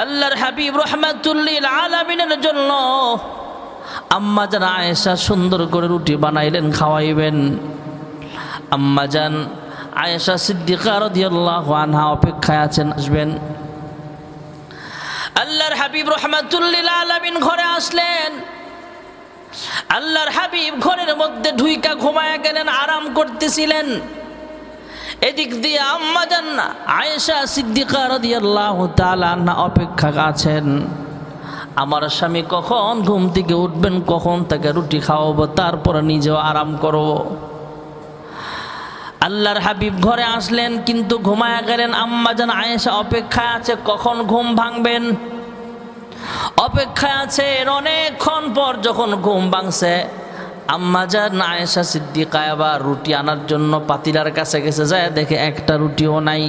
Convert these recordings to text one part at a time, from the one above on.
আল্লাহর হাবিব রাহমাতুল লিল আলামিনের জন্য আম্মা জান আয়েশা সুন্দর করে রুটি বানাইলেন, খাওয়াইবেন। আম্মা জান আয়েশা সিদ্দিকা রাদিয়াল্লাহু আনহা অপেক্ষায় আছেন, আসবেন। আল্লাহর হাবিব রাহমাতুল লিল আলামিন ঘরে আসলেন। আল্লাহর হাবিব ঘরের মধ্যে ঢুইকা ঘুমায়া গেলেন, আরাম করতেছিলেন। এদিক দিয়ে আম্মা জান আয়েশা সিদ্দিকা রাদিয়াল্লাহু তাআলা আনহা অপেক্ষা আছেন, আমার স্বামী কখন ঘুম থেকে উঠবেন, কখন তাকে রুটি খাওয়াবো, তারপর নিজেও আরাম করব। আল্লাহর হাবিব ঘরে আসলেন কিন্তু ঘুমায়া গেলেন। আম্মা জান আয়েশা অপেক্ষায় আছে, কখন ঘুম ভাঙবেন, অপেক্ষায় আছেন। অনেকক্ষণ পর যখন ঘুম ভাঙছে, আম্মা জান আয়েশা সিদ্দিকা আবার রুটি আনার জন্য পাতিলার কাছে গেছে, যায় দেখে একটা রুটিও নাই।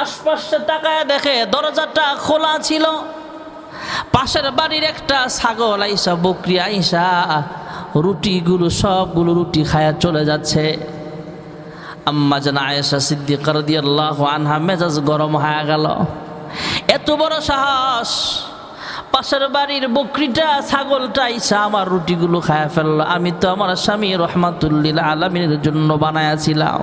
আশপাশে তাকায় দেখে দরজাটা খোলা ছিল। পাশের বাড়ির একটা ছাগল আইসা, বকরি আইসা রুটিগুলো সবগুলো রুটি খায়া চলে যাচ্ছে। আম্মা জান আয়েশা সিদ্দিকা রাদিয়াল্লাহু আনহা মেজাজ গরম হয়ে গেল। এত বড় সাহস, পাশের বাড়ির বকরিটা ছাগলটা আইসা আমার রুটিগুলো খায়া ফেললো, আমি তো আমার স্বামী রাহমাতুল লিল আলামিনের জন্য বানায়াছিলাম।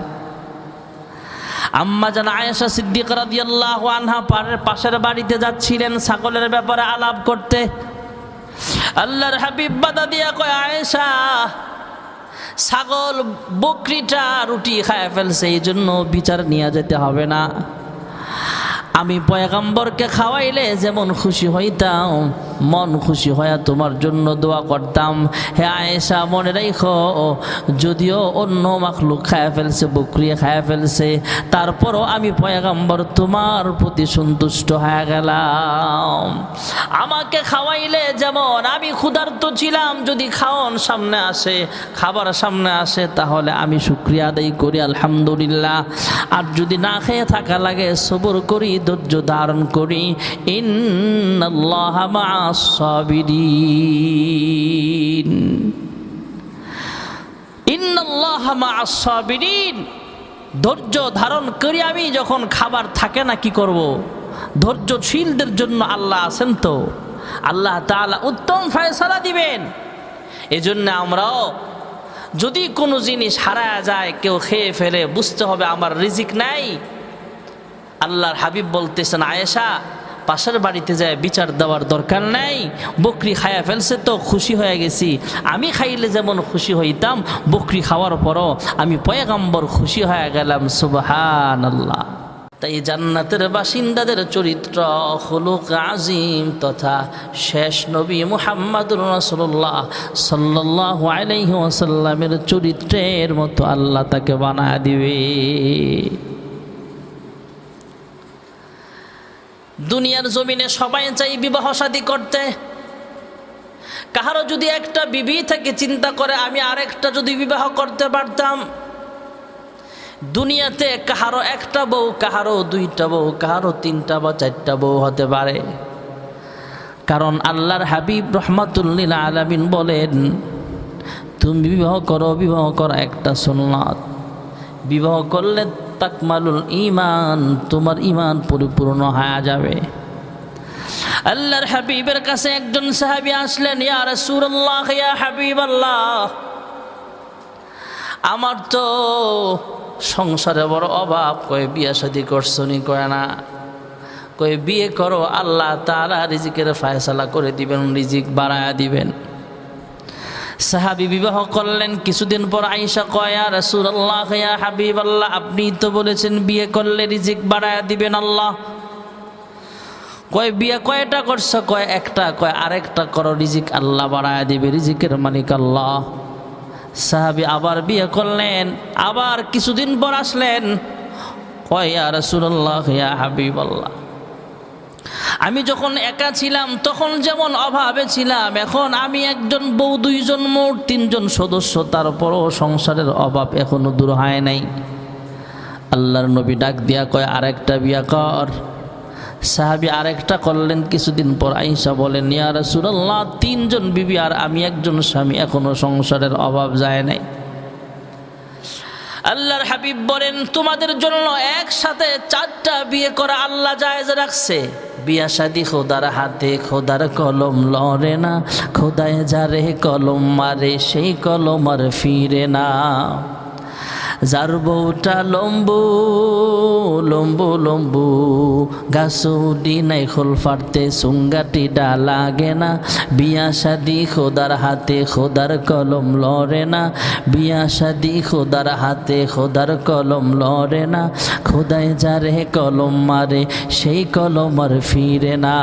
আম্মা জান আয়েশা সিদ্দিকা রাদিয়াল্লাহু আনহা পাশের বাড়িতে যাচ্ছিলেন ছাগলের ব্যাপারে আলাপ করতে। আল্লাহর হাবিব বাধা দিয়া কয়, আয়েশা, ছাগল বকরিটা রুটি খায় ফেলছে, এই জন্য বিচার নিয়ে যেতে হবে না। আমি পয়গম্বরকে খাওয়াইলে যেমন খুশি হইতাম, মন খুশি হইয়া তোমার জন্য দোয়া করতাম। হে আয়েশা, মনে রাখো, যদিও অন্য মাখলুক খায়া ফেলছে, বকরি খায়া ফেলছে, তারপরও আমি পয়গম্বর তোমার প্রতি সন্তুষ্ট হয়ে গেলাম। আমাকে খাওয়াইলে যেমন আমি ক্ষুধার্ত ছিলাম, যদি খাওয়ান সামনে আসে, খাবার সামনে আসে, তাহলে আমি শুকরিয়া আদায় করি, আলহামদুলিল্লাহ। আর যদি না খেয়ে থাকা লাগে, সবর করি, ধৈর্য ধারণ করি। ইন্নাল্লাহা মা'আস সাবিরিন, ইন্নাল্লাহা মা'আস সাবিরিন। ধৈর্য ধারণ করি আমি যখন খাবার থাকে না, কি করব? ধৈর্যশীলদের জন্য আল্লাহ আছেন, তো আল্লাহ তাআলা উত্তম ফয়সালা দিবেন। এজন্য আমরাও যদি কোনো জিনিস হারায় যায়, কেউ খেয়ে ফেলে, বুঝতে হবে আমার রিজিক নাই। আল্লাহর হাবিব বলতেছেন, আয়েশা, পাশের বাড়িতে যায় বিচার দেওয়ার দরকার নাই, বকরি খায়া ফেলছে তো খুশি হয়ে গেছি। আমি খাইলে যেমন খুশি হইতাম, বকরি খাওয়ার পরও আমি পয়গম্বর খুশি হয়ে গেলাম। সুবহানাল্লাহ। তাই জান্নাতের বাসিন্দাদের চরিত্র, খুলুক আজিম তথা শেষ নবী মুহাম্মদুর রাসূলুল্লাহ সাল্লাল্লাহু আলাইহি ওয়াসাল্লামের চরিত্রের মতো আল্লাহ তাকে বানায় দিবে। দুনিয়ার জমিনে সবাই চাই বিবাহ শাদী করতে। কাহারও যদি একটা বিবি থেকে চিন্তা করে, আমি আরেকটা যদি বিবাহ করতে পারতাম। দুনিয়াতে কাহারও একটা বউ, কাহারও দুইটা বউ, কাহারও তিনটা বা চারটা বউ হতে পারে। কারণ আল্লাহর হাবিব রাহমাতুল লিল আলামিন বলেন, তুমি বিবাহ করো, বিবাহ করা একটা সুন্নাত। বিবাহ করলে তাকমালুল ঈমান, তোমার ঈমান পরিপূর্ণ হয়ে যাবে। আল্লাহর হাবিবের কাছে একজন সাহাবী আসলেন, ইয়া রাসূলুল্লাহ, ইয়া হাবিবাল্লাহ, আমার তো সংসারে বড় অভাব। কয়ে বিয়ে শাদী করছো নি? কয় না। কয়ে বিয়ে করো, আল্লাহ তাআলা রিজিকের ফয়সালা করে দিবেন, রিজিক বাড়ায়া দিবেন। সাহাবী বিবাহ করলেন। কিছুদিন পর আয়েশা কয়, ইয়া রাসূলুল্লাহ, ইয়া হাবিবাল্লাহ, আপনি তো বলেছেন বিয়ে করলে রিজিক বাড়ায়া দিবেন আল্লাহ। কয় বিয়ে কয়টা করছো? কয় একটা। কয় আরেকটা করো, রিজিক আল্লাহ বাড়ায়া দিবে, রিজিকের মালিক আল্লাহ। সাহাবী আবার বিয়ে করলেন। আবার কিছুদিন পর আসলেন, কয় ইয়া রাসূলুল্লাহ, ইয়া হাবিবাল্লাহ, আমি যখন একা ছিলাম তখন যেমন অভাবে ছিলাম, এখন আমি একজন বউ, দুইজন, মোট তিনজন সদস্য, তারপরও সংসারের অভাব এখনো দূর হয় নাই। আল্লাহর নবী ডাক দিয়া কয়, আরেকটা বিয়া কর। সাহাবী আরেকটা করলেন। কিছুদিন পর আয়েশা বলেন, ইয়া রাসূলুল্লাহ, তিনজন বিবি আর আমি একজন স্বামী, এখনো সংসারের অভাব যায় নাই। আল্লাহর হাবিব বলেন, তোমাদের জন্য একসাথে 4টা বিয়ে করা আল্লাহ জায়েজ রাখছে। বিয়া শাদী খোদার হাতে, খোদার কলম লড়ে না, খোদায় যারে কলম মারে সেই কলম আর ফিরে না। যার বউটা লম্বু লম্বু লম্বু, গাছুডি নাই খোল ফাড়তে সুঙ্গাটি ডা লাগে না। বিয়া শাদী খোদার হাতে, খোদার কলম লড়ে না। বিয়া শাদী খোদার হাতে, খোদার কলম লড়ে না, খোদায় যারে কলম মারে সেই কলম আর ফিরে না।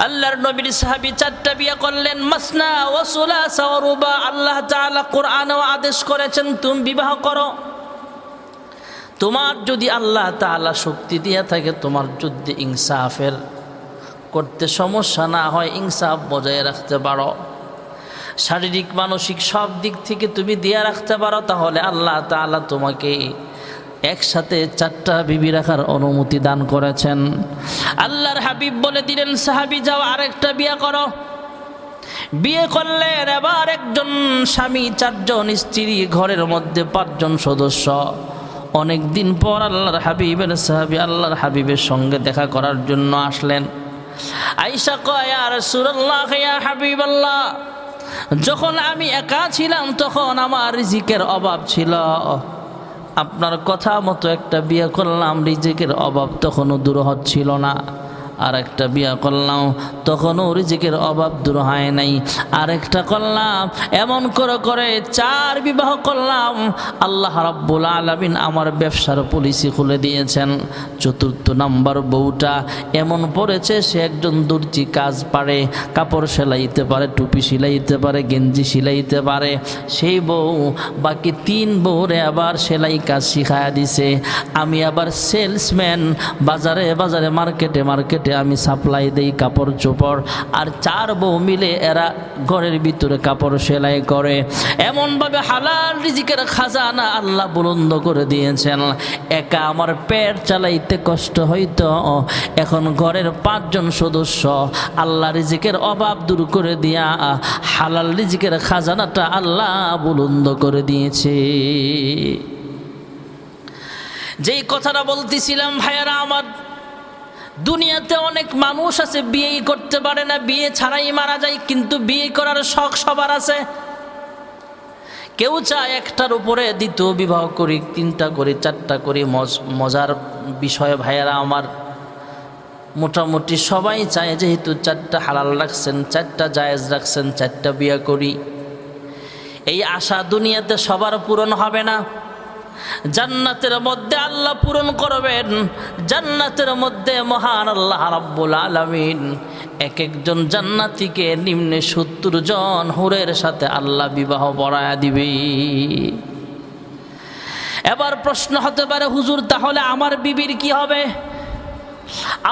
আল্লাহর নবীর সাহাবী 4টা বিয়ে করলেন, মাসনা ওয়া সুলাসা ওয়া রুবা। আল্লাহ তাআলা কোরআনেও আদেশ করেছেন তুমি বিবাহ করো। তোমার যদি আল্লাহ তাআলা শক্তি দিয়ে থাকে, তোমার যদি ইনসাফের করতে সমস্যা না হয়, ইনসাফ বজায় রাখতে পারো, শারীরিক মানসিক সব দিক থেকে তুমি দিয়ে রাখতে পারো, তাহলে আল্লাহ তাআলা তোমাকে একসাথে 4টা বিবি রাখার অনুমতি দান করেছেন। আল্লাহর হাবিব বলে দিলেন, সাহাবী যাও আরেকটা বিয়ে করো। বিয়ে করলেন, এবার একজন স্বামী 4 জন স্ত্রী, ঘরের মধ্যে 5 জন সদস্য। অনেক দিন পর আল্লাহর হাবিবের সাহাবী আল্লাহর হাবিবের সঙ্গে দেখা করার জন্য আসলেন। আয়েশা কয়, ইয়া রাসূলুল্লাহ, ইয়া হাবিবাল্লাহ, যখন আমি একা ছিলাম তখন আমার রিজিকের অভাব ছিল, আপনার কথা মতো একটা বিয়ে করলাম, রিজিকের অভাব তখনও দূর হচ্ছিল না। আর একটা বিয়ে করলাম, তখনও রিজিকের অভাব দূর হয় নাই। আরেকটা করলাম, এমন করে করে 4 বিবাহ করলাম। আল্লাহ রাব্বুল আলামিন আমার ব্যবসার পলিসি খুলে দিয়েছেন। 4র্থ নাম্বার বউটা এমন পড়েছে, সে একজন দর্জি, কাজ পারে, কাপড় সেলাইতে পারে, টুপি সেলাইতে পারে, গেঞ্জি সেলাইতে পারে। সেই বউ বাকি 3 বউরে আবার সেলাই কাজ শিখায়া দিছে। আমি আবার সেলসম্যান, বাজারে বাজারে মার্কেটে মার্কেটে আমি সাপ্লাই দেই কাপড় চোপড়। আর 4 বউ মিলে এরা ঘরের ভিতরে কাপড় সেলাই করে। এমনভাবে হালাল রিজিকের খাজানা আল্লাহ বুলন্দ করে দিয়েছেন। একা আমার পেট চালাইতে কষ্ট হইতো, এখন ঘরের 5 জন সদস্য আল্লাহ রিজিকের অভাব দূর করে দিয়া হালাল রিজিকের খাজানাটা আল্লাহ বুলন্দ করে দিয়েছে। যেই কথাটা বলতেছিলাম ভাইয়ারা আমার, দুনিয়াতে অনেক মানুষ আছে বিয়েই করতে পারে না, বিয়ে ছাড়াই মারা যায়, কিন্তু বিয়ে করার শখ সবার আছে। কেউ চায় একটার উপরে 2য় বিবাহ করি, 3টা করি, 4টা করি। মজার বিষয় ভাইয়ারা আমার, মোটামুটি সবাই চায় যেহেতু 4টা হালাল রাখছেন, 4টা জায়েজ রাখছেন, 4টা বিয়ে করি। এই আশা দুনিয়াতে সবার পূরণ হবে না। জান্নাতের মধ্যে আল্লাহ পূরণ করবেন। জান্নাতের মধ্যে মহান আল্লাহ রাব্বুল আলামিন এক একজন জান্নাতীকে নিম্নে 70 জন হুরের সাথে আল্লাহ বিবাহ পড়ায়া দিবে। এবার প্রশ্ন হতে পারে, হুজুর তাহলে আমার বিবির কি হবে?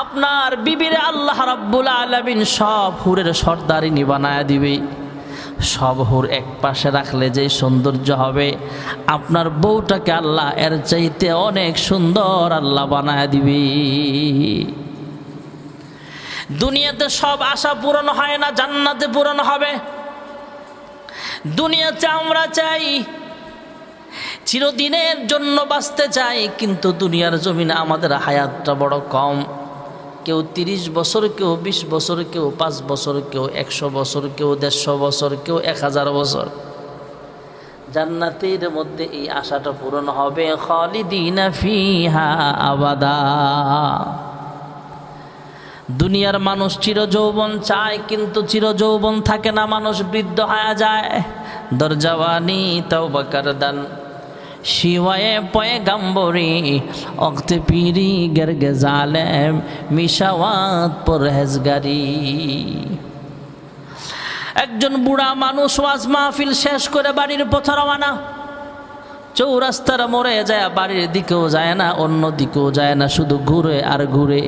আপনার বিবিরে আল্লাহ রাব্বুল আলামিন সব হুরের সর্দারিনী বানায়া দিবে। সব হুর এক পাশে রাখলে যে সৌন্দর্য হবে, আপনার বউটাকে আল্লাহ এর চাইতে অনেক সুন্দর আল্লাহ বানায় দিবে। দুনিয়াতে সব আশা পূরণ হয় না, জান্নাতে পূরণ হবে। দুনিয়াতে আমরা চাই চিরদিনের জন্য বাঁচতে চাই, কিন্তু দুনিয়ার জমিনে আমাদের হায়াতটা বড় কম। কেউ 30 বছর, কেউ 20 বছর, কেউ 5 বছর, কেউ 100 বছর, কেউ 150 বছর, কেউ 1000 বছর। জান্নাতের মধ্যে এই আশাটা পূরণ হবে, খালিদিনা ফিহা আবাদা। দুনিয়ার মানুষ চিরযৌবন চায়, কিন্তু চিরযৌবন থাকে না, মানুষ বৃদ্ধ হয়ে যায়। দরজাওয়ানি তওবা করদান শিওয়ে পয়গম্বরি অক্তে পীরি গেরগে জালেম মিশাওয়াত পরহেজগারি। একজন বুড়া মানুষ ওয়াজ মাহফিল শেষ করে বাড়ির পথে রওনা। চৌরাস্তার মোড়ে যায়, বাড়ির দিকেও যায় না, অন্য দিকেও যায় না, শুধু ঘুরে আর ঘুরে।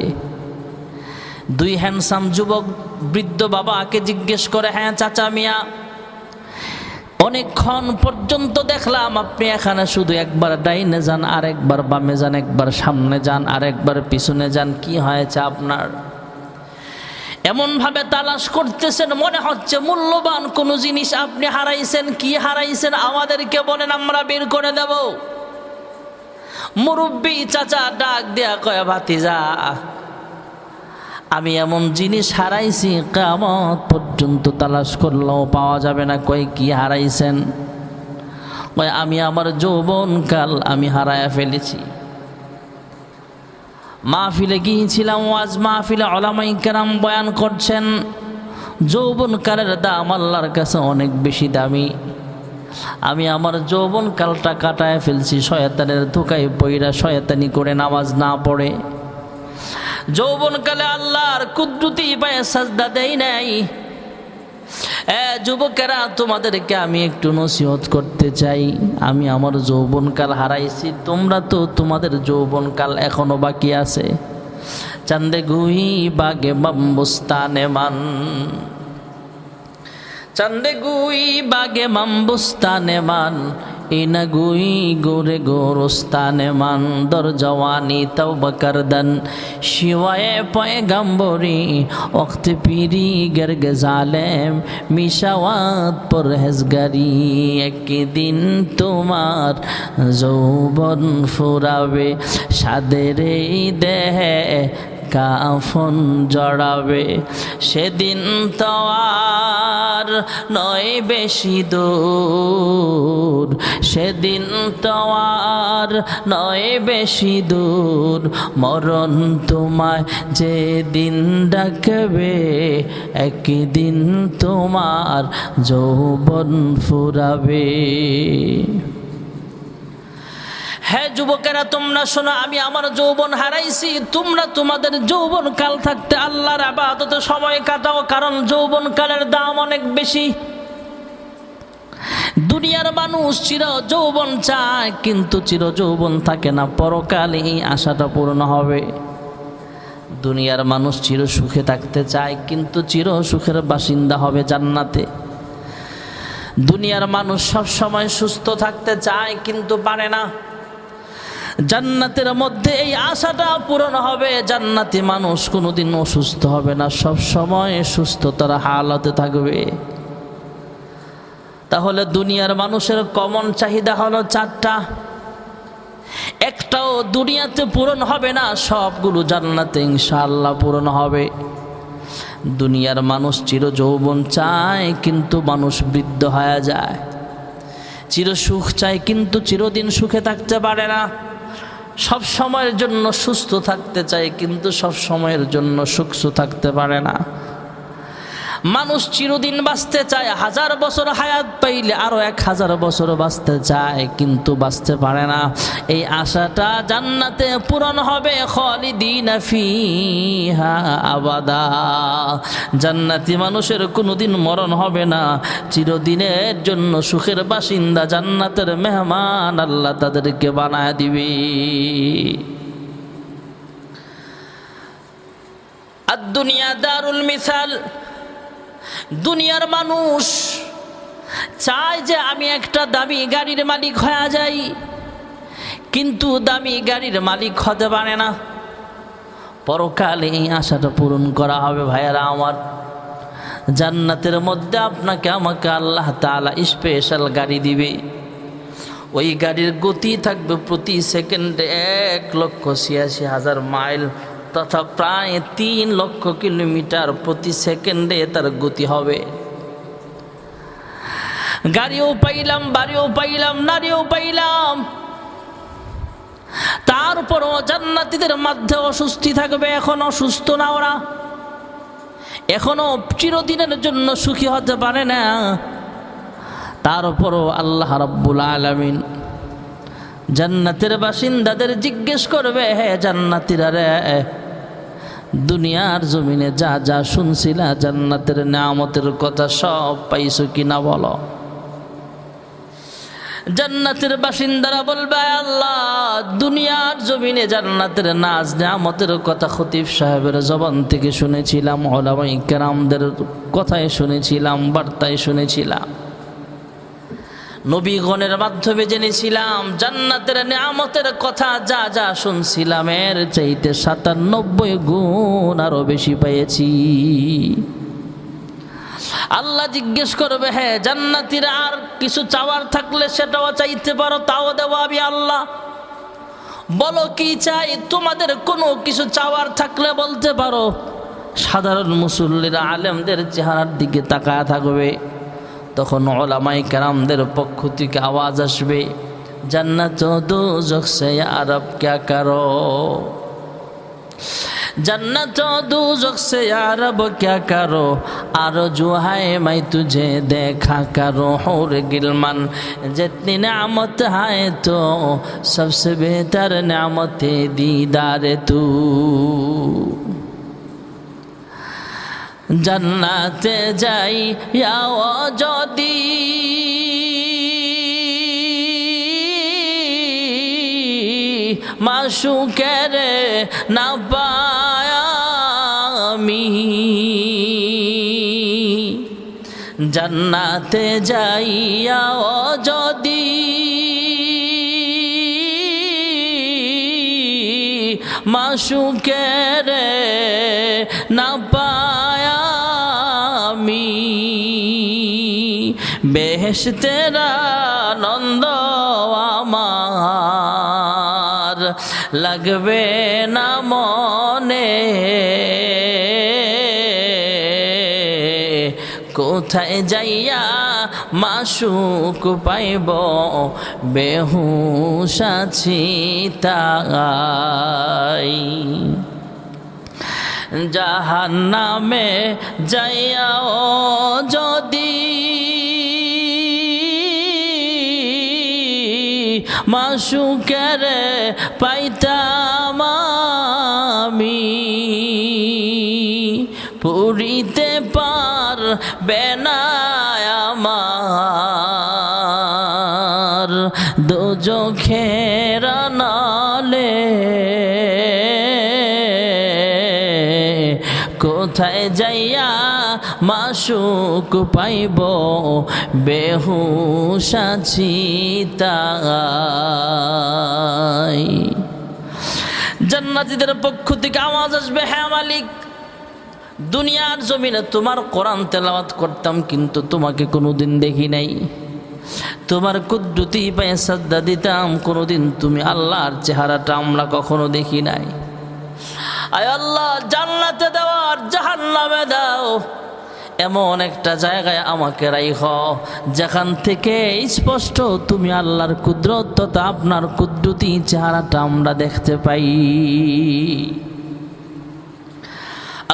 2 হ্যান্ডসাম যুবক বৃদ্ধ বাবাকে জিজ্ঞেস করে, হ্যাঁ চাচা মিয়া, অনেকক্ষণ পর্যন্ত দেখলাম আপনি এখানে শুধু একবার ডাইনে যান, আরেকবার বামে যান, একবার সামনে যান, আরেকবার পিছনে যান, কি হয়েছে আপনার? এমনভাবে তালাশ করতেছেন মনে হচ্ছে মূল্যবান কোনো জিনিস আপনি হারাইছেন। কি হারাইছেন আমাদেরকে বলেন, আমরা বের করে দেব। মুরব্বী চাচা ডাক দেয়া কয়, ভাতিজা আমি এমন জিনিস হারাইছি কিয়ামত পর্যন্ত তালাশ করলেও পাওয়া যাবে না। কয় কি হারাইছেন? কয় আমি আমার যৌবনকাল আমি হারায়া ফেলেছি। মাহফিলে গিয়েছিলাম, ওয়াজ মাহফিলে উলামায়ে কেরাম বয়ান করছেন যৌবনকালের দাম আল্লাহর কাছে অনেক বেশি দামি। আমি আমার যৌবনকালটা কাটায় ফেলছি শয়তানের ধোকায় পইরা, শয়তানি করে নামাজ না পড়ে। যৌবনকালে আল্লাহর কুদরতি পায়ে সাজদা দেই নাই। যুবকেরা তোমাদেরকে আমি একটু নসিহত করতে চাই, আমি আমার যৌবনকাল হারাইছি, তোমরা তো তোমাদের যৌবনকাল এখনো বাকি আছে। চান্দে গুই বাগে মামবুস্তানে মান, চান্দে গুই বাগে মামবুস্তানে মান, ইনা গুই গোরে গোরস্তানে মান, দর জওয়ানি তওবা করদন শিওয়ে পয়গম্বরি ওক্ত পিরি গরগে জালেম মিশাওয়াত পরহেজগারি। একদিন তোমার যৌবন ফুরাবে, সাদের দেহে কাফন জড়াবে, সেদিন তো আর নয় বেশি দূর, সেদিন তো আর নয় বেশি দূর, মরণ তোমায় যেদিন ডাকবে, একদিন তোমার যৌবন ফুরাবে। হ্যাঁ যুবকেরা তোমরা শোনো, আমি আমার যৌবন হারাইছি, তোমরা তোমাদের যৌবন কাল থাকতে আল্লাহর ইবাদতে সময় কাটাও, কারণ যৌবন কালের দাম অনেক বেশি। দুনিয়ার মানুষ চির যৌবন চায় কিন্তু চির যৌবন থাকে না, পরকালে এই আশাটা পূর্ণ হবে। দুনিয়ার মানুষ চির সুখে থাকতে চায় কিন্তু চির সুখের বাসিন্দা হবে জান্নাতে। দুনিয়ার মানুষ সব সময় সুস্থ থাকতে চায় কিন্তু পারে না। জান্নাতের মধ্যে এই আশাটা পূরণ হবে, জান্নাতি মানুষ কোনোদিন অসুস্থ হবে না, সব সময় সুস্থতার হালতে থাকবে। তাহলে দুনিয়ার মানুষের কমন চাহিদা হলো চারটা, একটাও দুনিয়াতে পূরণ হবে না, সবগুলো জান্নাতে ইনশাআল্লাহ পূরণ হবে। দুনিয়ার মানুষ চির যৌবন চায় কিন্তু মানুষ বৃদ্ধ হয়ে যায়, চির সুখ চায় কিন্তু চিরদিন সুখে থাকতে পারে না, সব সময়ের জন্য সুস্থ থাকতে চায় কিন্তু সব সময়ের জন্য সুস্থ থাকতে পারে না। মানুষ চিরদিন বাঁচতে চায়, 1000 বছর হায়াত পাইলে আরো 1000 বছর বাঁচতে চায় কিন্তু বাঁচতে পারে না। এই আশাটা জান্নাতে পূরণ হবে, খালিদিনা ফিহা আবাদা। জান্নাতি মানুষের কোনোদিন মরণ হবে না, চিরদিনের জন্য সুখের বাসিন্দা, জান্নাতের মেহমান আল্লাহ তাদেরকে বানায় দিবে। আদ-দুনিয়া দারুল মিসাল। দুনিয়ার মানুষ চায় যে আমি একটা দামি গাড়ির মালিক হয়ে যাই, কিন্তু দামি গাড়ির মালিক হতে পারে না। পরকালে এই আশাটা পূরণ করা হবে ভাইয়েরা আমার। জান্নাতের মধ্যে আপনাকে আমাকে আল্লাহ তাআলা স্পেশাল গাড়ি দিবে। ওই গাড়ির গতি থাকবে প্রতি সেকেন্ডে 1,86,000 মাইল তথা প্রায় 3 লক্ষ কিলোমিটার প্রতি সেকেন্ডে তার গতি হবে। গাড়িও পাইলাম, বাড়িও পাইলাম, নারীও পাইলাম, তারপরও জান্নাতীদের মধ্যে অস্বস্তি থাকবে। এখন অসুস্থ না ওরা, এখনো চিরদিনের জন্য সুখী হতে পারে না। তারপরও আল্লাহ রাব্বুল আলামিন জান্নাতের বাসিন্দাদের জিজ্ঞেস করবে, হে জান্নাতীরা রে, দুনিয়ার জমিনে যা যা শুনছিলা জান্নাতের নিয়ামতের কথা সব পাইছো কিনা বলো। জান্নাতের বাসিন্দারা বলবে, আল্লাহ দুনিয়ার জমিনে জান্নাতের নাজ নিয়ামতের কথা খতিব সাহেবের জবান থেকে শুনেছিলাম, উলামায়ে কেরামদের কথায় শুনেছিলাম, বার্তায় শুনেছিলাম। নবীগণের মাধ্যমে জেনেছিলাম, জান্নাতের নিয়ামতের কথা যা যা শুনছিলাম এর চাইতে 97 গুণ আরো বেশি পেয়েছি। আল্লাহ জিজ্ঞেস করবে, হ্যাঁ জান্নাতীরা আর কিছু চাওয়ার থাকলে সেটাও চাইতে পারো, তাও দেবো আমি আল্লাহ। বলো কি চাই? তোমাদের কোনো কিছু চাওয়ার থাকলে বলতে পারো। সাধারণ মুসল্লিরা আলেমদের চেহারার দিকে তাকায় থাকবে। তখন উলামায়ে কেরামদের পক্ষ থেকে আওয়াজ আসবে, জান্নাত ও দোজখ সে ইয়া রব ক্যা করো, जन्नत और दोज़ख से या रब क्या करो, आरज़ू है मैं तुझे देखा करो, हूर गिलमन जितनी नेमत है तो सबसे बेहतर नेमत दीदार तू। जन्नते जाई या ओ जदी माशूकेर ना पाया मी, जन्नते जाइया ओ जदी माशूकेर ना पाया मी, बेहेश्तेर आनंद आमार লাগবে না মনে, কোথায় যাইয়া মাশুক পাইব, বেহুশ আছি তাই। জাহান্নামে যাইয়া ও যদি মাশুকের পাইতাম আমি, পুরিতে পারবে না আমার দোজখের নালে, কোথায় যাইয়া মাশুক পাইব, বেহুশ আছি তাই। জান্নাতীদের পক্ষ থেকে আওয়াজ আসবে, হ্যাঁ মালিক, দুনিয়ার জমিনে তোমার কোরআন তেলাওয়াত করতাম কিন্তু তোমাকে কোনোদিন দেখি নাই, তোমার কুদরতি পায়ে সাজদা দিতাম, কোনোদিন তুমি আল্লাহর চেহারাটা আমরা কখনো দেখি নাই। আয় আল্লাহ, জান্নাতে দাও আর জাহান্নামে দাও, এমন একটা জায়গায় আমাকে রাইখো যেখান থেকে স্পষ্ট তুমি আল্লাহর কুদরত তথা আপনার কুদরতি চেহারাটা আমরা দেখতে পাই।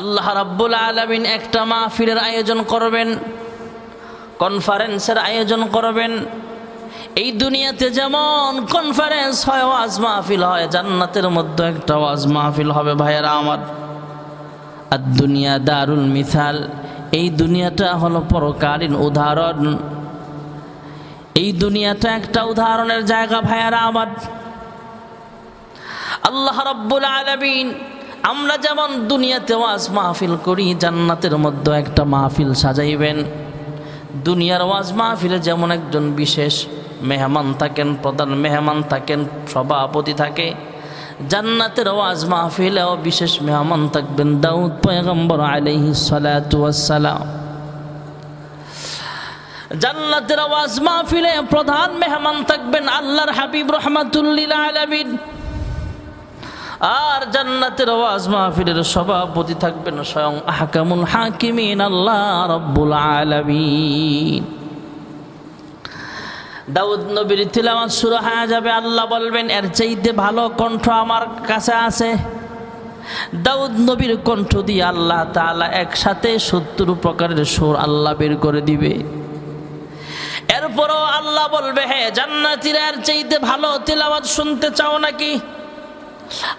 আল্লাহ রাব্বুল আলামিন একটা মাহফিলের আয়োজন করবেন, কনফারেন্সের আয়োজন করবেন। এই দুনিয়াতে যেমন কনফারেন্স হয়, ওয়াজ মাহফিল হয়, জান্নাতের মধ্যে একটা ওয়াজ মাহফিল হবে। ভাইয়েরা আমার, আর দুনিয়া দারুল মিসাল, এই দুনিয়াটা হলো পরকালীন উদাহরণ। এই দুনিয়াটা একটা উদাহরণের জায়গা। ভাইয়েরা আমার, আল্লাহ রাব্বুল আলামিন আমরা যেমন দুনিয়াতে ওয়াজ মাহফিল করি, জান্নাতের মধ্যে একটা মাহফিল সাজাইবেন। দুনিয়ার ওয়াজ মাহফিলে যেমন একজন বিশেষ মেহমান থাকেন, প্রধান মেহমান থাকেন, সভাপতি থাকে, জান্নাতের ওয়াজ মাহফিলেও বিশেষ মেহমান থাকবেন দাউদ পয়গম্বর আলাইহিস সালাতু ওয়াস সালাম। জান্নাতের ওয়াজ মাহফিলে প্রধান মেহমান থাকবেন আল্লাহর হাবিব রাহমাতুল লিল আলামিন, আর জান্নাতের ওয়াজ মাহফিলের সভাপতি থাকবেন স্বয়ং আহকামুল হাকিমিন আল্লাহ রাব্বুল আলামিন। দাউদ নবীর তিলাওয়াত শুরু হয়ে যাবে, আল্লাহ বলবেন এর চাইতে ভালো কণ্ঠ আমার কাছে আছে। দাউদ নবীর কণ্ঠ দিয়ে আল্লাহ তাআলা একসাথে 70 প্রকারের সুর আল্লাহ বের করে দিবে। এরপরও আল্লাহ বলবে, হ্যাঁ জান্নাতীরা এর চাইতে ভালো তিলাওয়াত শুনতে চাও নাকি?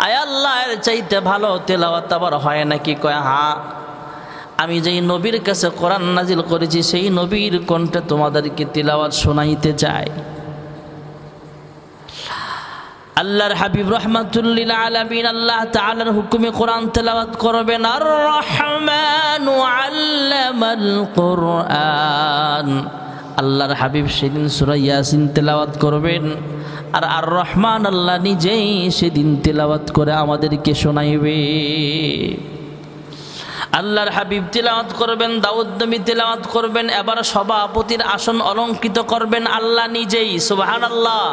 আয় আল্লাহ, এর চাইতে ভালো তেলাওয়াত আবার হয় নাকি? কয় হ্যাঁ, আমি যেই নবীর কাছে কোরআন নাজিল করেছি সেই নবীর কণ্ঠে তোমাদেরকে তিলাওয়াত শোনাইতে চাই। আল্লাহর হাবিব রাহমাতুল লিল আলামিন আল্লাহ তাআলার হুকুমে কোরআন তেলাওয়াত করবেন। আর রহমানু আল্লামাল কোরআন, আল্লাহর হাবিব সেদিন সূরা ইয়াসিন তেলাওয়াত করবেন, আর আর রহমান আল্লাহ নিজেই সেদিন তেলাওয়াত করে আমাদেরকে শোনাইবে। আল্লাহর হাবিব তেলাওয়াত করবেন, দাউদ নবী তেলাওয়াত করবেন, এবার সভাপতির আসন অলঙ্কৃত করবেন আল্লাহ নিজেই, সুবহানাল্লাহ।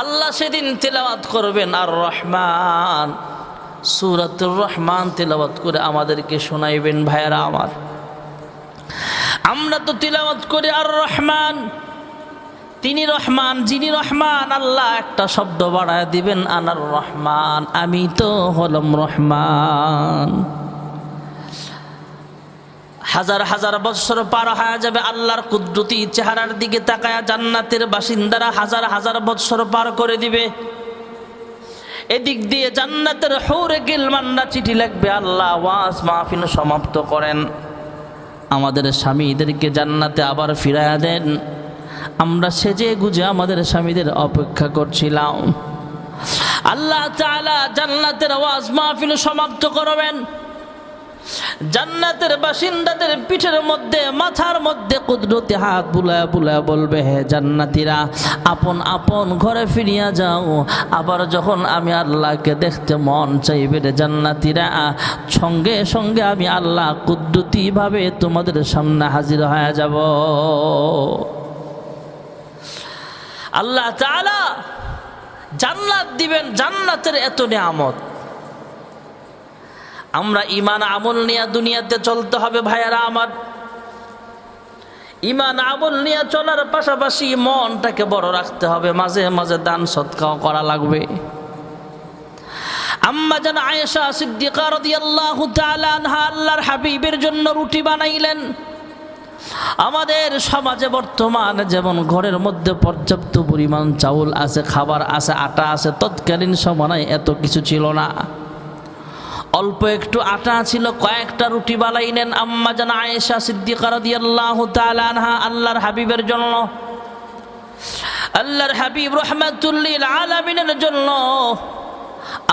আল্লাহ সেদিন তেলাওয়াত করবেন আর রহমান, সূরাতুর রহমান তেলাওয়াত করে আমাদেরকে শোনাইবেন। ভাইয়েরা আমার, আমরা তো তেলাওয়াত করি আর রহমান, তিনি রহমান, যিনি রহমান। আল্লাহ একটা শব্দ বাড়ায় দিবেন, আনার রহমান, আমি তো হলাম রহমান। হাজার হাজার বছর পার হয়ে যাবে, আল্লাহর কুদরতি চেহারার দিকে তাকায়া জান্নাতের বাসিন্দারা হাজার হাজার বছর পার করে দিবে। এদিক দিয়ে জান্নাতের হুরে গিলমানরা চিঠি লিখবে, আল্লাহ ওয়াজ মাহফিল সমাপ্ত করেন, আমাদের স্বামীদেরকে জান্নাতে আবার ফিরাইয়া দেন, আমরা সেজে গুজে আমাদের স্বামীদের অপেক্ষা করছিলাম। আল্লাহ তাআলা জান্নাতের ওয়াজ মাহফিল সমাপ্ত করবেন। জান্নাতের বাসিন্দাদের পিঠের মধ্যে, মাথার মধ্যে কুদরতি হাত বুলায়া বুলায়া বলবে, হে জান্নাতীরা, আপন আপন ঘরে ফিরিয়া যাও। আবার যখন আমি আল্লাহকে দেখতে মন চাইবে রে জান্নাতীরা, সঙ্গে সঙ্গে আমি আল্লাহ কুদরতি ভাবে তোমাদের সামনে হাজির হয়ে যাব। আল্লাহ তাআলা জান্নাত দিবেন, জান্নাতের এত নিয়ামত। আমরা ঈমান আমল নিয়ে দুনিয়াতে চলতে হবে। ভাইয়ারা আমার, ঈমান আমল নিয়ে চলার পাশাপাশি মনটাকে বড় রাখতে হবে, মাঝে মাঝে দান সদকাও করা লাগবে। আম্মা জান আয়েশা সিদ্দিকা রাদিয়াল্লাহু তাআলা আনহা আল্লাহর হাবিবের জন্য রুটি বানাইলেন। আমাদের সমাজে বর্তমানে যেমন ঘরের মধ্যে পর্যাপ্ত পরিমাণ চাউল আছে, খাবার আছে, আটা আছে, তৎকালীন সময়ে এত কিছু ছিল না। অল্প একটু আটা ছিল, কয়েকটা রুটি বানাইলেন আম্মা জান আয়েশা সিদ্দিকা রাদিয়াল্লাহু তাআলা আনহা আল্লাহর হাবিবের জন্য। আল্লাহর হাবিব রাহমাতুল লিল আলামিনের জন্য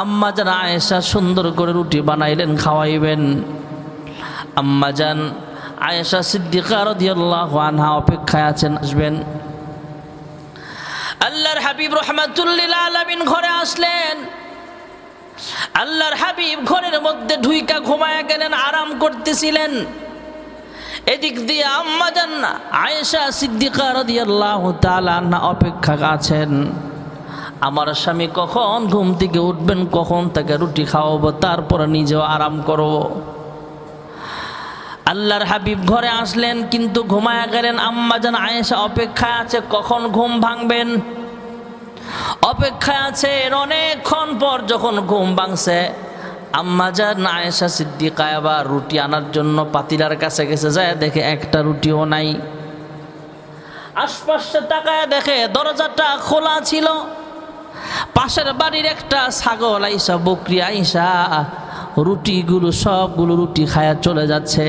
আম্মা জান আয়েশা সুন্দর করে রুটি বানাইলেন, খাওয়াইবেন। আম্মা জান আয়েশা সিদ্দিকা রাদিয়াল্লাহু আনহা অপেক্ষায় আছেন, আসবেন। আল্লাহর হাবিব রাহমাতুল লিল আলামিন ঘরে আসলেন। আল্লাহর হাবিব ঘরের মধ্যে ঢুইকা ঘুমায়া গেলেন, আরাম করতেছিলেন। এদিক দিয়ে আম্মা জান আয়েশা সিদ্দিকা রাদিয়াল্লাহু তাআলা আনহা অপেক্ষা আছেন, আমার স্বামী কখন ঘুম থেকে উঠবেন, কখন তাকে রুটি খাওয়াবো, তারপর নিজেও আরাম করব। আল্লাহর হাবিব ঘরে আসলেন, কিন্তু ঘুমায়া গেলেন। আম্মা জান আয়েশা অপেক্ষায় আছে, কখন ঘুম ভাঙবেন, অপেক্ষায় আছেন। অনেকক্ষণ পর যখন ঘুম ভাঙছে, আম্মা জান আয়েশা সিদ্দিকা আবার রুটি আনার জন্য পাতিলার কাছে গেছে, যায় দেখে একটা রুটিও নাই। আশপাশে তাকায় দেখে দরজাটা খোলা ছিল। পাশের বাড়ির একটা ছাগল আইসা, বকরি আইসা রুটিগুলো সবগুলো রুটি খায়া চলে যাচ্ছে।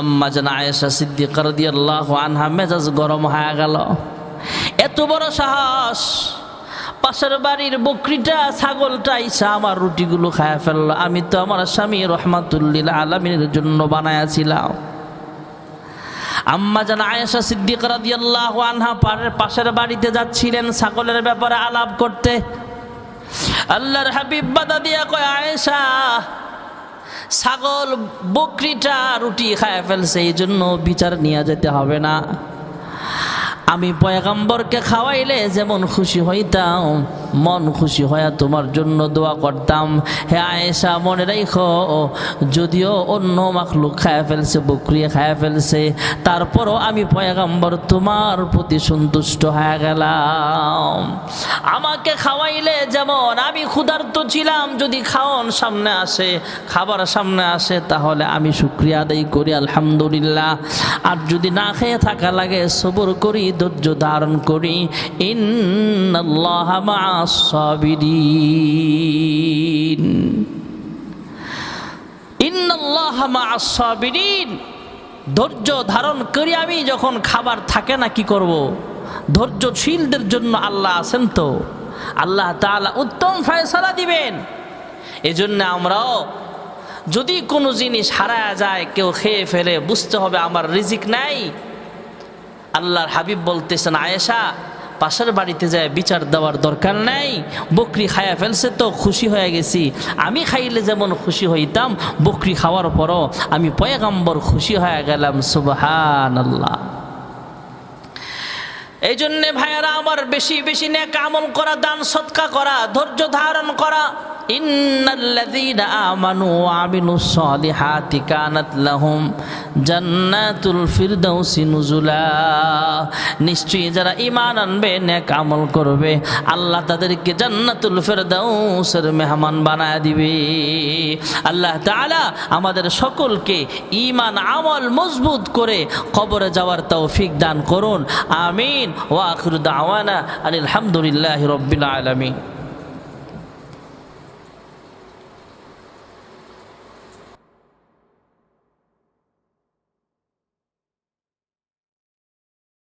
আম্মা জান আয়েশা সিদ্দিকা রাদিয়াল্লাহু আনহা মেজাজ গরম হয়ে গেল। এত বড় সাহস, পাশের বাড়ির বকরিটা, ছাগলটা আইসা আমার রুটিগুলো খায়া ফেললো, আমি তো আমার স্বামী রাহমাতুল লিল আলামিনের জন্য বানায়াছিলাম। আম্মা জান আয়েশা সিদ্দিকা রাদিয়াল্লাহু আনহা পাশের বাড়িতে যাচ্ছিলেন ছাগলের ব্যাপারে আলাপ করতে। আল্লাহর হাবিব বাধা দিয়া কয়, আয়েশা, ছাগল বকরিটা রুটি খায় ফেলছে, এই জন্য বিচার নিয়ে যেতে হবে না। আমি পয়গম্বরকে খাওয়াইলে যেমন খুশি হইতাম, মন খুশি হয়ে তোমার জন্য দোয়া করতাম। হে আয়েশা, মনে রাখো, যদিও অন্য মাখলুক খায়া ফেলছে, বকরি খায়া ফেলছে, তারপরও আমি পয়গম্বর তোমার প্রতি সন্তুষ্ট হয়ে গেলাম। আমাকে খাওয়াইলে যেমন আমি ক্ষুধার্ত ছিলাম, যদি খাওয়ান সামনে আসে, খাবার সামনে আসে, তাহলে আমি শুকরিয়া আদায় করি, আলহামদুলিল্লাহ। আর যদি না খেয়ে থাকা লাগে, সবর করি, ধৈর্য ধারণ করি। ইন্নাল্লাহা মা'আস সাবিরিন, ইন্নাল্লাহা মা'আস সাবিরিন। ধৈর্য ধারণ করি আমি। যখন খাবার থাকে না, কি করব? ধৈর্যশীলদের জন্য আল্লাহ আছেন, তো আল্লাহ তাআলা উত্তম ফয়সালা দিবেন। এজন্য আমরাও যদি কোনো জিনিস হারায় যায়, কেউ খেয়ে ফেলে, বুঝতে হবে আমার রিজিক নাই, আল্লাহর হাবিব বলতেছেন, আয়েশা পাশের বাড়িতে যায় বিচার দেওয়ার দরকার নাই, বকরি খায়া ফেলছে তো খুশি হয়ে গেছি। আমি খাইলে যেমন খুশি হইতাম, বকরি খাওয়ার পরও আমি পয়গাম্বর খুশি হয়ে গেলাম। সুবহানাল্লাহ। এই জন্যে ভাইয়ারা আমার, বেশি বেশি নেক আমল করা, দান সদকা করা, ধৈর্য ধারণ করা। ইন্নাল্লাযীনা আমানু ওয়া আমিলুস সালিহাতি কানাত লাহুম জান্নাতুল ফিরদাউসি নুজুলা। নিশ্চয়ই যারা ঈমান আনবে, নেক আমল করবে, আল্লাহ তাদেরকে জান্নাতুল ফিরদাউসের মেহমান বানায় দিবে। আল্লাহ তাআলা আমাদের সকলকে ঈমান আমল মজবুত করে কবরে যাওয়ার তৌফিক দান করুন। আমিন। ওয়া আখিরু দাওয়ানা আলহামদুলিল্লাহি রাব্বিল আলামিন।